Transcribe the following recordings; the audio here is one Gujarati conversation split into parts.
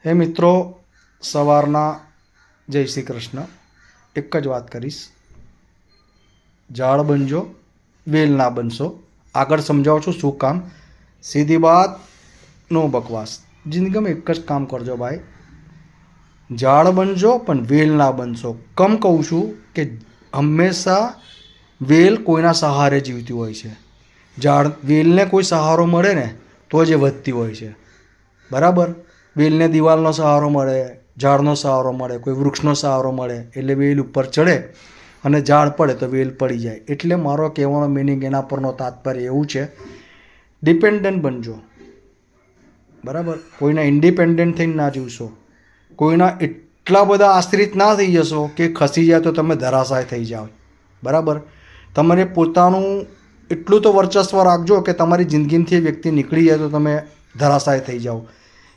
હે મિત્રો, સવારના જય શ્રી કૃષ્ણ. એક જ વાત કરીશ, ઝાડ બનજો, વેલ ના બનશો. આગળ સમજાવું છું શું કામ. સીધી વાત, નો બકવાસ. જિંદગીમાં એક જ કામ કરજો ભાઈ, ઝાડ બનજો પણ વેલ ના બનશો. કમ કહું છું કે હંમેશા વેલ કોઈના સહારે જીવતી હોય છે. વેલને કોઈ સહારો મળે ને તો જ એ વધતી હોય છે. બરાબર? વેલને દિવાલનો સહારો મળે, ઝાડનો સહારો મળે, કોઈ વૃક્ષનો સહારો મળે એટલે વેલ ઉપર ચડે, અને ઝાડ પડે તો વેલ પડી જાય. એટલે મારો કહેવાનો મિનિંગ, એના પરનો તાત્પર્ય એવું છે, ડિપેન્ડન્ટ બનજો. બરાબર? કોઈના ઇન્ડિપેન્ડન્ટ થઈને ના જીવશો. કોઈના એટલા બધા આશ્રિત ના થઈ જશો કે ખસી જાય તો તમે ધરાશાય થઈ જાઓ. બરાબર? તમારે પોતાનું એટલું તો વર્ચસ્વ રાખજો કે તમારી જિંદગીમાંથી એ વ્યક્તિ નીકળી જાય તો તમે ધરાશાય થઈ જાઓ.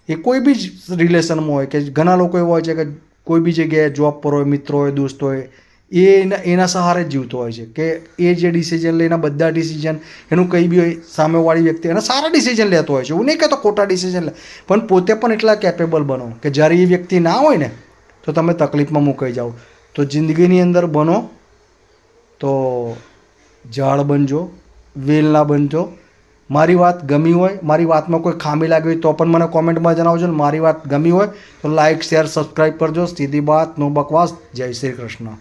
એ કોઈ બી જ રિલેશનમાં હોય, કે ઘણા લોકો એવા હોય છે કે કોઈ બી જગ્યાએ જોબ પર હોય, મિત્રો હોય, દોસ્ત હોય, એ એના સહારે જ જીવતો હોય છે. કે એ જે ડિસિઝન લે, એના બધા ડિસિઝન, એનું કંઈ બી હોય, સામેવાળી વ્યક્તિ એના સારા ડિસિઝન લેતો હોય છે. એવું નહીં કહેતો ખોટા ડિસિઝન લે, પણ પોતે પણ એટલા કેપેબલ બનો કે જ્યારે એ વ્યક્તિ ના હોય ને તો તમે તકલીફમાં મુકાઈ જાઓ. તો જિંદગીની અંદર બનો તો ઝાડ બનજો, વેલ ના બનજો. મારી વાત ગમી હોય, મારી વાતમાં કોઈ ખામી લાગી હોય તો પણ મને કોમેન્ટમાં જણાવજો. ને મારી વાત ગમી હોય તો લાઇક, શેર, સબસ્ક્રાઈબ કરજો. સીધી વાત, નો બકવાસ. જય શ્રી કૃષ્ણ.